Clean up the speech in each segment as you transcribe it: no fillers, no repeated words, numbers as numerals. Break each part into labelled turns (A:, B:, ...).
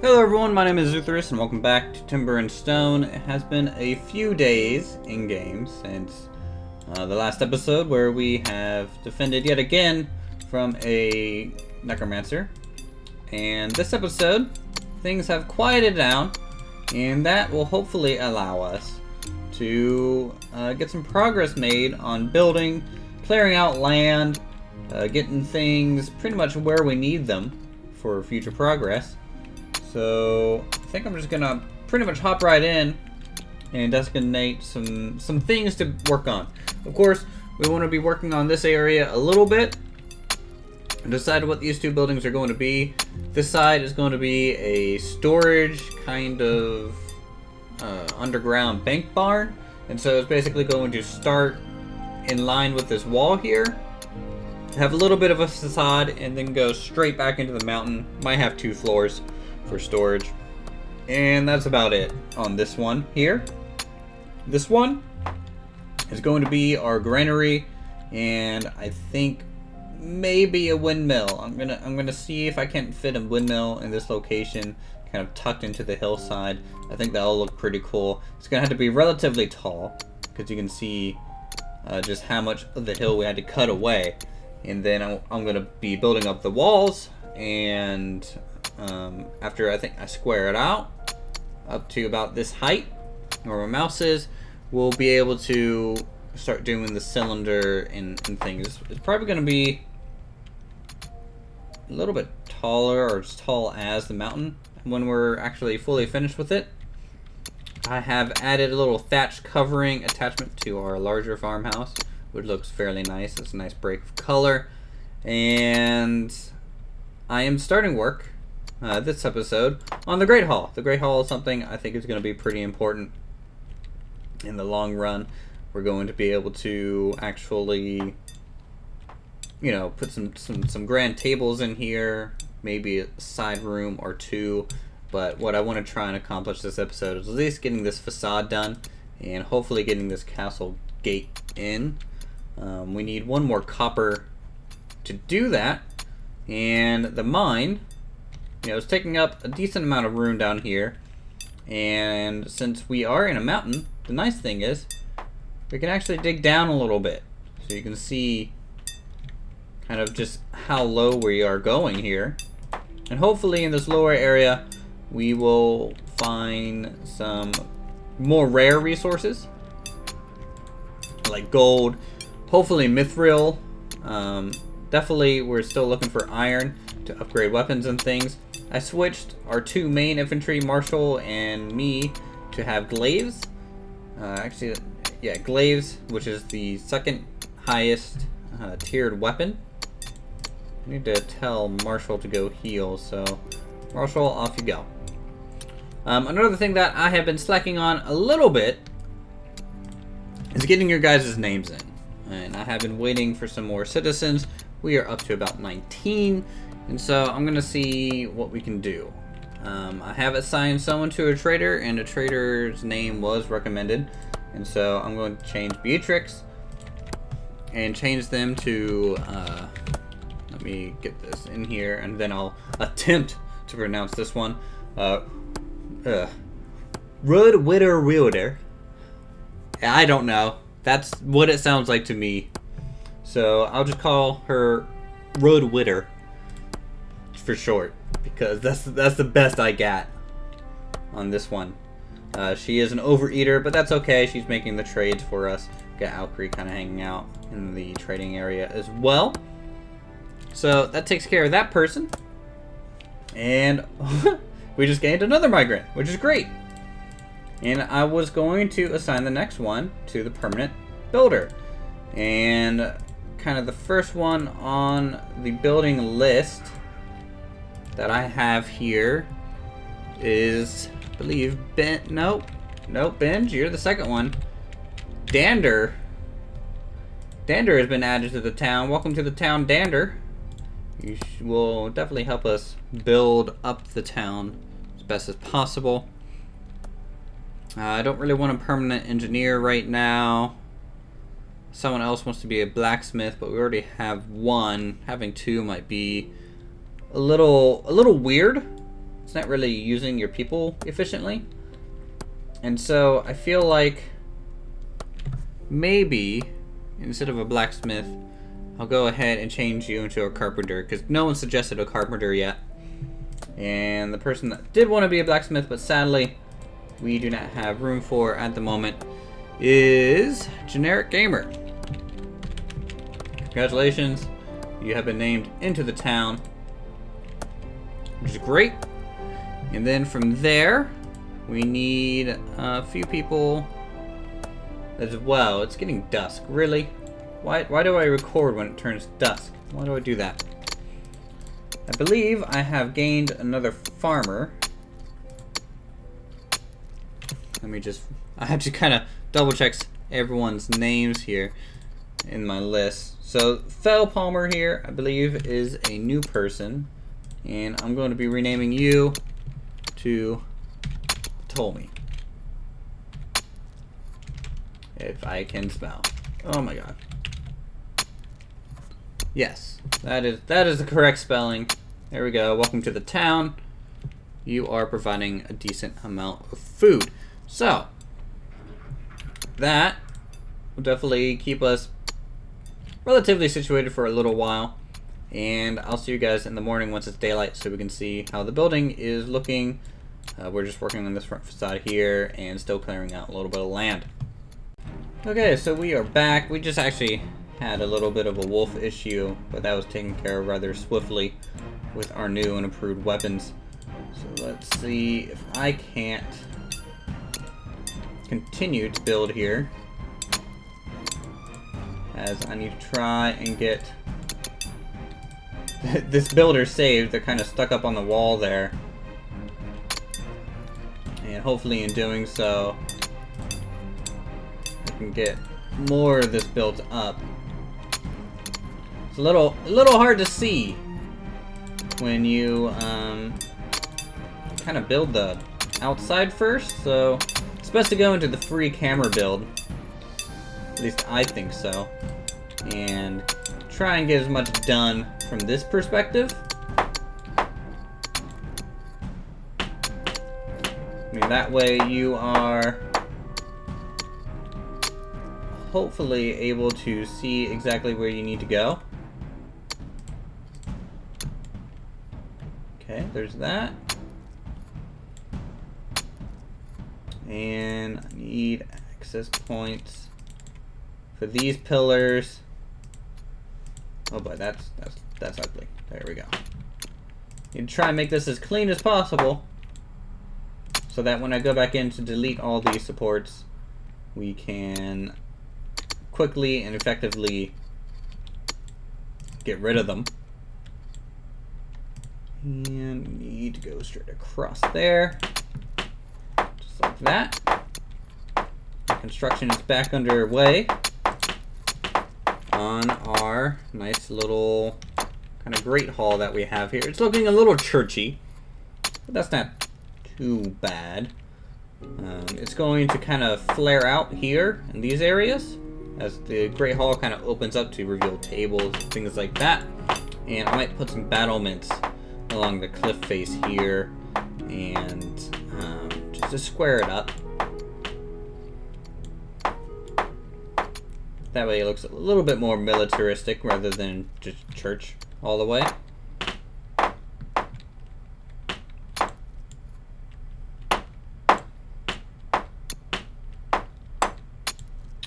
A: Hello everyone, my name is Uthris and welcome back to Timber and Stone. It has been a few days in game since the last episode where we have defended yet again from a necromancer. And this episode, things have quieted down and that will hopefully allow us to get some progress made on building, clearing out land, getting things pretty much where we need them for future progress. So I think I'm just gonna pretty much hop right in and designate some things to work on. Of course, we want to be working on this area a little bit and decide what these two buildings are going to be. This side is going to be a storage kind of underground bank barn, and so it's basically going to start in line with this wall here, have a little bit of a facade, and then go straight back into the mountain. Might have 2 floors for storage, and that's about it on this one here. This one is going to be our granary, and I think maybe a windmill. I'm gonna see if I can fit a windmill in this location, kind of tucked into the hillside. I think that'll look pretty cool. It's gonna have to be relatively tall because you can see just how much of the hill we had to cut away, and then I'm gonna be building up the walls, and after I think I square it out up to about this height where my mouse is, we'll be able to start doing the cylinder and things. It's probably going to be a little bit taller, or as tall as the mountain when we're actually fully finished with it. I have added a little thatch covering attachment to our larger farmhouse, which looks fairly nice. It's a nice break of color, and I am starting work this episode on the Great Hall. The Great Hall is something I think is going to be pretty important in the long run. We're going to be able to actually, you know, put some grand tables in here, maybe a side room or 2. But what I want to try and accomplish this episode is at least getting this facade done and hopefully getting this castle gate in. We need 1 more copper to do that, and the mine, you know, it's taking up a decent amount of room down here, and since we are in a mountain, the nice thing is we can actually dig down a little bit, so you can see kind of just how low we are going here, and hopefully in this lower area we will find some more rare resources like gold, hopefully mithril. Definitely we're still looking for iron to upgrade weapons and things. I switched our 2 main infantry, Marshal and me, to have glaives. Actually, yeah, glaives, which is the 2nd highest tiered weapon. I need to tell Marshal to go heal, so Marshal, off you go. Another thing that I have been slacking on a little bit is getting your guys' names in. And I have been waiting for some more citizens. We are up to about 19. And so I'm going to see what we can do. I have assigned someone to a trader, and a trader's name was recommended. And so I'm going to change Beatrix and change them to, let me get this in here, and then I'll attempt to pronounce this one. Rudwitterwilder. I don't know. That's what it sounds like to me. So I'll just call her Rudwitter for short, because that's the best I got on this one. She is an overeater, but that's okay. She's making the trades for us. Got Alcree kind of hanging out in the trading area as well. So that takes care of that person. And we just gained another migrant, which is great. And I was going to assign the next one to the permanent builder. And kind of the first one on the building list that I have here is, I believe, Nope, Benj, you're the 2nd one. Dander. Dander has been added to the town. Welcome to the town, Dander. You will definitely help us build up the town as best as possible. I don't really want a permanent engineer right now. Someone else wants to be a blacksmith, but we already have one. Having 2 might be a little weird. it's not really using your people efficiently. And so I feel like maybe instead of a blacksmith, I'll go ahead and change you into a carpenter, because no one suggested a carpenter yet. And the person that did want to be a blacksmith, but sadly we do not have room for at the moment, is Generic Gamer. Congratulations, you have been named into the town, which is great. And then from there, we need a few people as well. It's getting dusk, really? Why do I record when it turns dusk? Why do I do that? I believe I have gained another farmer. Let me just... I have to kind of double check everyone's names here in my list. So, Fel Palmer here, I believe, is a new person. And I'm going to be renaming you to Ptolemy. If I can spell. Oh my god. Yes, that is the correct spelling. There we go. Welcome to the town. You are providing a decent amount of food. So, that will definitely keep us relatively situated for a little while. And I'll see you guys in the morning once it's daylight so we can see how the building is looking. We're just working on this front facade here and still clearing out a little bit of land. Okay, so we are back. We just actually had a little bit of a wolf issue, but that was taken care of rather swiftly with our new and improved weapons. So let's see if I can't continue to build here, as I need to try and get this builder saved. They're kind of stuck up on the wall there, and hopefully in doing so I can get more of this built up. It's a little hard to see when you kind of build the outside first, so it's best to go into the free camera build. At least I think so. And try and get as much done from this perspective. I mean, that way you are hopefully able to see exactly where you need to go. Okay, there's that. And I need access points for these pillars. Oh boy, that's ugly. There we go. Need to try and make this as clean as possible, so that when I go back in to delete all these supports, we can quickly and effectively get rid of them. And we need to go straight across there, just like that. Construction is back underway on our nice little kind of great hall that we have here. It's looking a little churchy, but that's not too bad. It's going to kind of flare out here in these areas as the great hall kind of opens up to reveal tables and things like that. And I might put some battlements along the cliff face here and just to square it up. That way it looks a little bit more militaristic rather than just church all the way.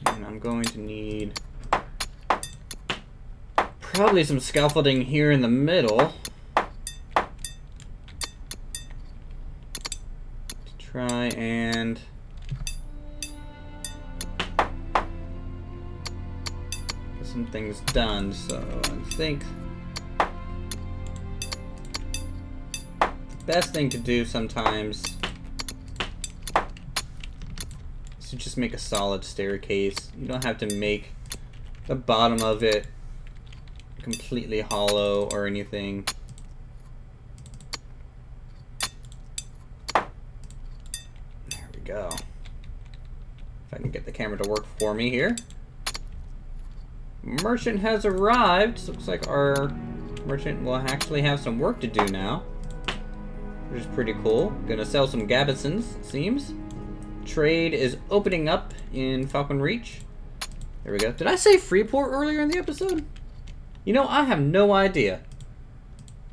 A: And I'm going to need probably some scaffolding here in the middle to try and some things done. So I think the best thing to do sometimes is to just make a solid staircase. You don't have to make the bottom of it completely hollow or anything. There we go. If I can get the camera to work for me here. Merchant has arrived. Looks like our merchant will actually have some work to do now. which is pretty cool. Gonna sell some gabesons, it seems. Trade is opening up in Falcon Reach. There we go. Did I say Freeport earlier in the episode? You know, I have no idea.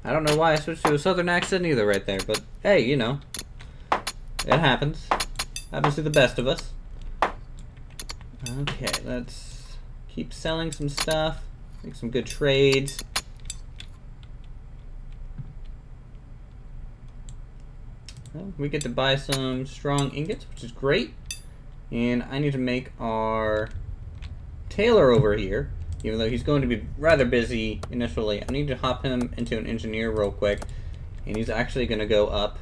A: I don't know why I switched to a southern accent either right there, but hey, you know. It happens. Happens to the best of us. Okay, let's keep selling some stuff. Make some good trades. Well, we get to buy some strong ingots, which is great. And I need to make our tailor over here, even though he's going to be rather busy initially. I need to hop him into an engineer real quick. And he's actually going to go up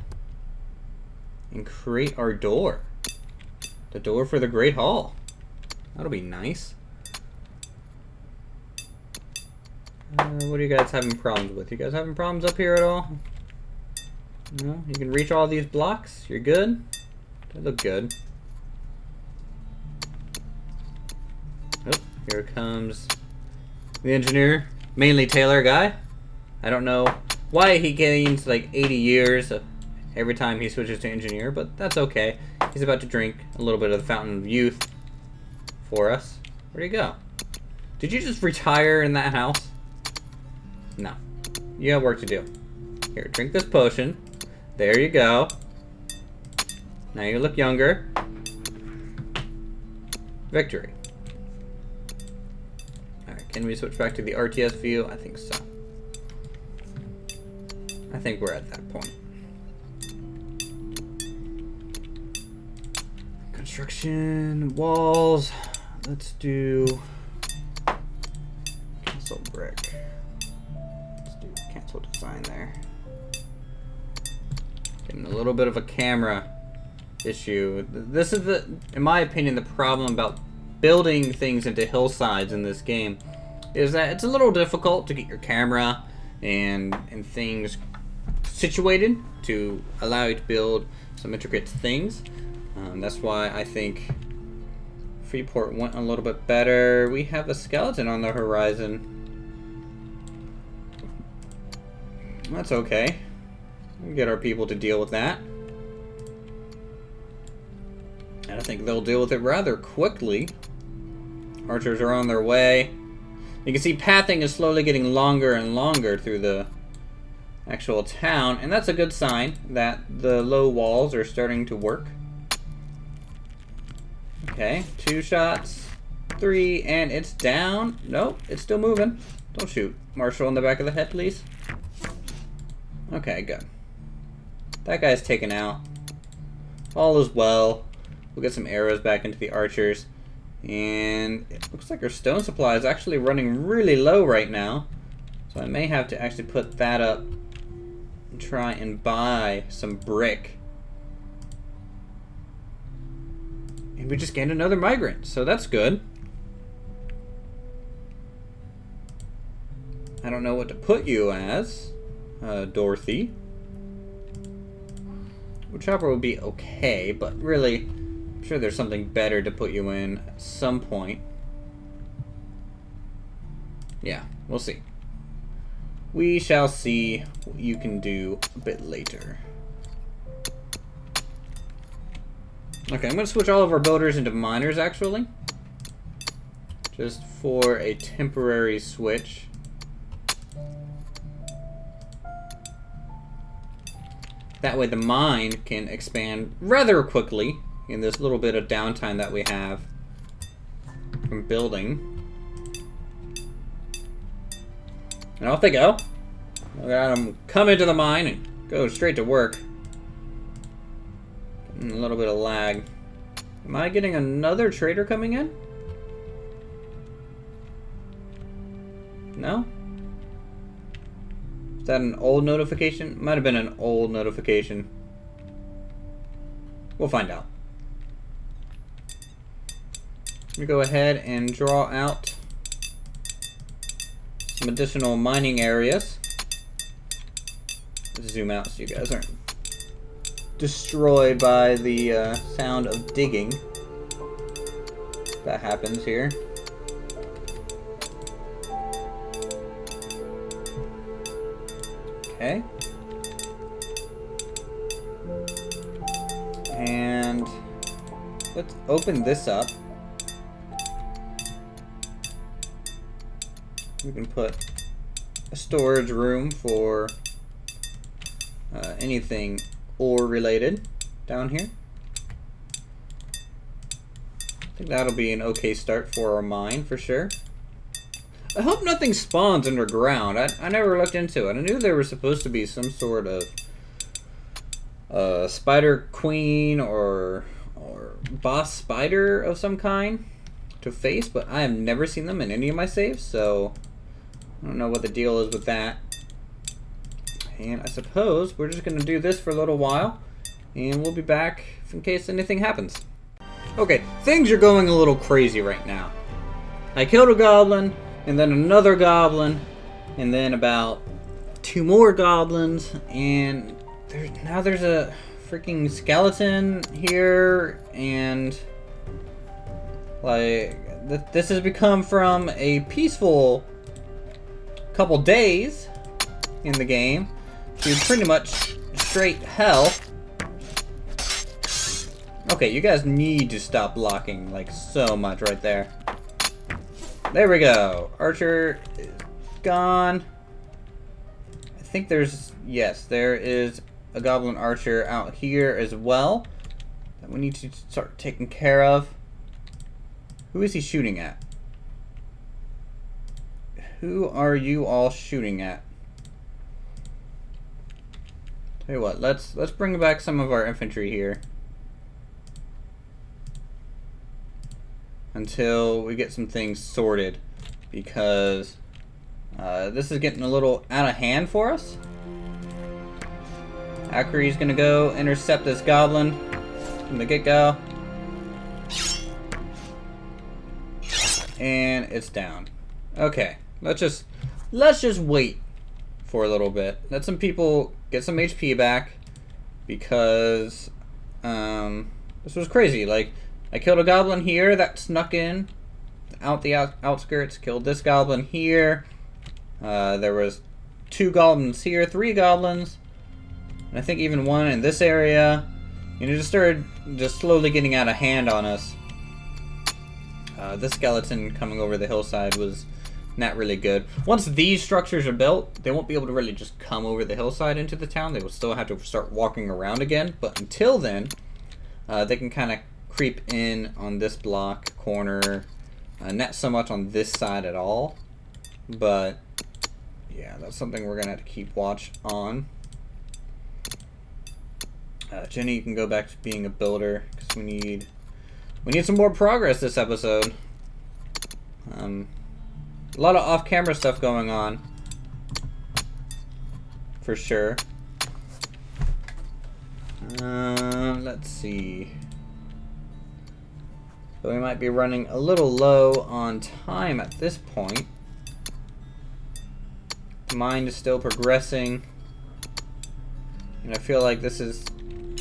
A: and create our door. The door for the Great Hall. That'll be nice. What are you guys having problems with? You guys having problems up here at all? No? You can reach all these blocks? You're good? They look good. Oh, here comes the engineer, mainly tailor guy. I don't know why he gains like 80 years every time he switches to engineer, but that's okay. He's about to drink a little bit of the Fountain of Youth for us. Where'd he go? Did you just retire in that house? No. You have work to do. Here, drink this potion. There you go. Now you look younger. Victory. Alright, can we switch back to the RTS view? I think so. I think we're at that point. Construction, walls. Let's do cancel brick. Let's do cancel design there. Getting a little bit of a camera issue. This is in my opinion, the problem about building things into hillsides in this game is that it's a little difficult to get your camera and things situated to allow you to build some intricate things. That's why I think Freeport went a little bit better. We have a skeleton on the horizon. That's okay. We'll get our people to deal with that. And I think they'll deal with it rather quickly. Archers are on their way. You can see pathing is slowly getting longer and longer through the actual town, and that's a good sign that the low walls are starting to work. Okay, 2 shots, 3, and it's down. Nope, it's still moving. Don't shoot. Marshal in the back of the head, please. Okay, good. That guy's taken out. All is well. We'll get some arrows back into the archers. And it looks like our stone supply is actually running really low right now. So I may have to actually put that up and try and buy some brick. And we just gained another migrant, so that's good. I don't know what to put you as, Dorothy. Chopper would be okay, but really, I'm sure there's something better to put you in at some point. Yeah, we'll see. We shall see what you can do a bit later. Okay, I'm going to switch all of our builders into miners, actually. Just for a temporary switch. That way the mine can expand rather quickly in this little bit of downtime that we have from building. And off they go. I got them come into the mine and go straight to work. Getting a little bit of lag. Am I getting another trader coming in? No? Is that an old notification? Might have been an old notification. We'll find out. Let me go ahead and draw out some additional mining areas. Let's zoom out so you guys aren't destroyed by the sound of digging. That happens here. Okay. let's open this up. We can put a storage room for anything ore related down here. I think that'll be an okay start for our mine for sure. I hope nothing spawns underground. I never looked into it. I knew there was supposed to be some sort of spider queen or boss spider of some kind to face, but I have never seen them in any of my saves, so I don't know what the deal is with that. And I suppose we're just going to do this for a little while, and we'll be back in case anything happens. Okay, things are going a little crazy right now. I killed a goblin, and then another goblin, and then about 2 more goblins, and now there's a freaking skeleton here, and like this has become from a peaceful couple days in the game to pretty much straight hell. Okay, you guys need to stop blocking like so much right there. There we go. Archer is gone. I think yes, there is a goblin archer out here as well that we need to start taking care of. Who is he shooting at? Who are you all shooting at? Tell you what, let's bring back some of our infantry here until we get some things sorted, because this is getting a little out of hand for us. Akri's gonna go intercept this goblin from the get-go, and it's down. Okay. Let's just wait for a little bit. Let some people get some HP back, because this was crazy. Like, I killed a goblin here that snuck in out the outskirts, killed this goblin here. There was 2 goblins here, 3 goblins, and I think even 1 in this area. And it just started slowly getting out of hand on us. This skeleton coming over the hillside was not really good. Once these structures are built, they won't be able to really just come over the hillside into the town. They will still have to start walking around again. But until then, they can kind of creep in on this block corner. Not so much on this side at all. But yeah, that's something we're gonna have to keep watch on. Jenny, you can go back to being a builder, because we need some more progress this episode. A lot of off-camera stuff going on, for sure. Let's see. So we might be running a little low on time at this point. The mine is still progressing, and I feel like this is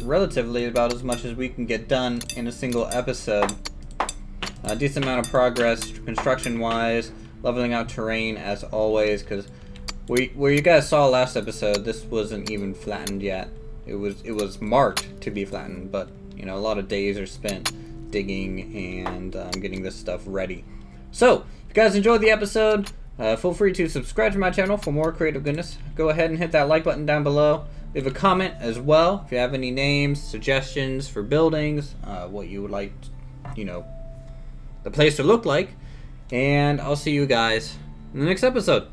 A: relatively about as much as we can get done in a single episode. A decent amount of progress construction-wise. Leveling out terrain as always, because where you guys saw last episode, this wasn't even flattened yet. It was marked to be flattened, but you know, a lot of days are spent digging and getting this stuff ready. So, if you guys enjoyed the episode, feel free to subscribe to my channel for more creative goodness. Go ahead and hit that like button down below. Leave a comment as well if you have any names, suggestions for buildings, what you would like, you know, the place to look like. And I'll see you guys in the next episode.